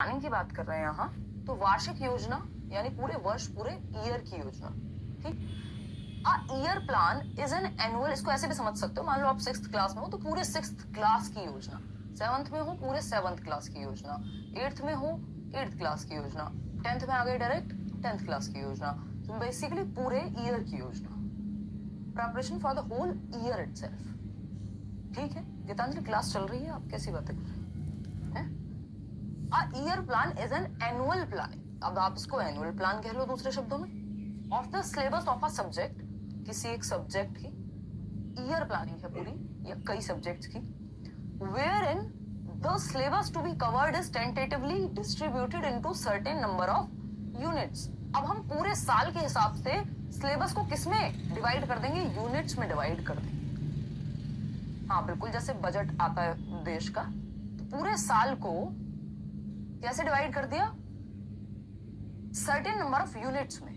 Planning की बात कर रहे हैं यहाँ, तो वार्षिक योजना यानी पूरे वर्ष, पूरे ईयर की योजना। ठीक, a year plan is an annual, इसको ऐसे भी समझ सकते हो, मान लो आप 6th क्लास में हो तो पूरे 6th क्लास की योजना, 7th में हो पूरे 7th क्लास की योजना, 8th में हो 8th क्लास की योजना, 10th में आ गए डायरेक्ट 10th क्लास की योजना। तो बेसिकली पूरे ईयर की योजना, preparation for the whole year itself. ठीक है, गीतांजलि क्लास चल रही है, आप कैसी बातें कर रहे हैं? A year plan is an annual planning, अब आप इसको एनुअल प्लान कह लो दूसरे शब्दों में, of the syllabus of a subject, किसी एक सब्जेक्ट की ईयर प्लानिंग है पूरी या कई सब्जेक्ट्स की, where in the syllabus to be covered is tentatively distributed into certain number of units. अब हम पूरे साल के हिसाब से सिलेबस को किसमें डिवाइड कर देंगे? यूनिट्स में डिवाइड कर देंगे। हाँ बिल्कुल, जैसे बजट आता है देश का, तो पूरे साल को कैसे डिवाइड कर दिया? सर्टेन नंबर ऑफ यूनिट्स में।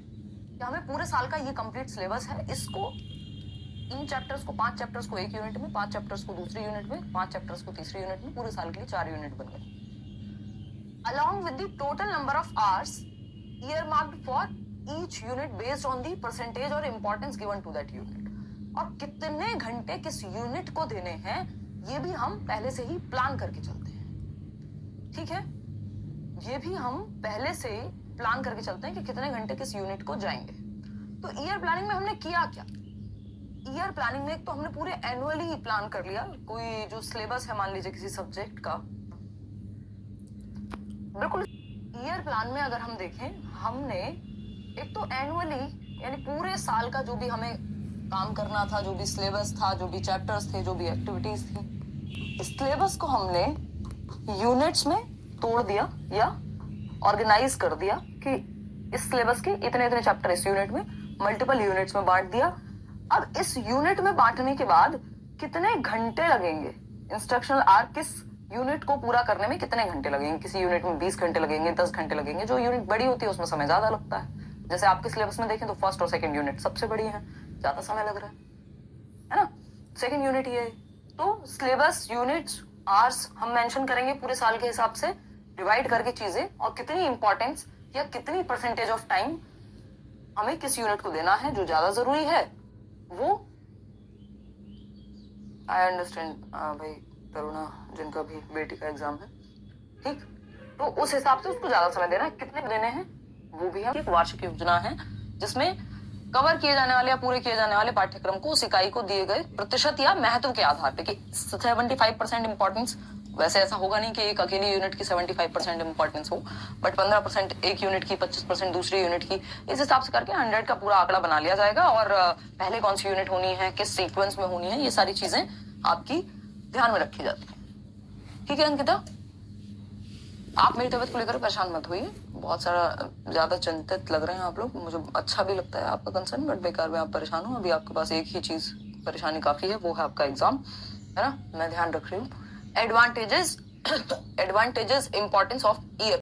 क्या हमें पूरे साल का ये कंप्लीट सिलेबस है, इसको इन चैप्टर्स को, 5 चैप्टर्स को एक यूनिट में, 5 चैप्टर्स को दूसरी यूनिट में, 5 चैप्टर्स को तीसरी यूनिट में, पूरे साल के लिए 4 यूनिट बन गए। Along with the total number of hours are marked for each unit based on the percentage और importance given to that unit. और कितने घंटे किस यूनिट को देने हैं ये भी हम पहले से ही प्लान करके चलते हैं। ठीक है, ये भी हम पहले से प्लान करके चलते हैं कि कितने घंटे किस यूनिट को जाएंगे। तो ईयर प्लानिंग में हमने किया क्या? ईयर प्लानिंग में एक तो हमने पूरे एनुअली ही प्लान कर लिया, कोई जो सिलेबस है मान लीजिए किसी सब्जेक्ट का, बिल्कुल ईयर प्लान में अगर हम देखें, हमने एक तो एनुअली यानी पूरे साल का जो भी हमें काम करना था, जो भी सिलेबस था, जो भी चैप्टर्स थे, जो भी एक्टिविटीज थी, इस सिलेबस को हमने यूनिट्स में तोड़ दिया या ऑर्गेनाइज कर दिया कि इस सिलेबस के इतने इतने चैप्टर इस यूनिट में, मल्टीपल यूनिट्स में बांट दिया। अब इस यूनिट में बांटने के बाद कितने घंटे लगेंगे, इंस्ट्रक्शनल आर्क किस यूनिट को पूरा करने में कितने घंटे लगेंगे, किसी यूनिट में 20 घंटे लगेंगे, 10 घंटे लगेंगे। जो यूनिट बड़ी होती है उसमें समय ज्यादा लगता है। जैसे आपके सिलेबस में देखें तो फर्स्ट और सेकंड यूनिट सबसे बड़ी है, ज्यादा समय लग रहा है ना। सेकंड यूनिट ये, तो सिलेबस, यूनिट्स, आवर्स हम मेंशन करेंगे पूरे साल के हिसाब से डिवाइड करके चीजें, और कितनी इंपॉर्टेंस या कितनी परसेंटेज ऑफ टाइम हमें किस यूनिट को देना है, जो ज्यादा जरूरी है वो। आई अंडरस्टैंड भाई तरुणा, जिनका भी बेटी का एग्जाम है, ठीक, तो उस हिसाब से उसको ज्यादा समय देना है, कितने देने हैं वो भी हम। एक वार्षिक योजना है जिसमें कवर किए जाने वाले या पूरे किए जाने वाले पाठ्यक्रम को उस इकाई को दिए गए प्रतिशत या महत्व के आधार पे कि 75% इंपॉर्टेंस, वैसे ऐसा होगा नहीं कि एक अकेली यूनिट की 75% इंपॉर्टेंस हो, बट 15% एक यूनिट की, 25% दूसरी यूनिट की, इस हिसाब से करके 100 का पूरा आंकड़ा बना लिया जाएगा। और पहले कौन सी यूनिट होनी है, किस सीक्वेंस में होनी है, ये सारी चीजें आपकी ध्यान में रखी जाती है। ठीक है अंकिता, आप मेरी तबीयत को लेकर परेशान मत होइए, बहुत सारा ज्यादा चिंतित लग रहे हैं आप लोग, मुझे अच्छा भी लगता है आपका कंसर्न, बट बेकार में आप परेशान हो। अभी आपके पास एक ही चीज परेशानी काफी है, वो है आपका एग्जाम, है ना। मैं ध्यान रख रही हूँ। Advantages advantages importance of year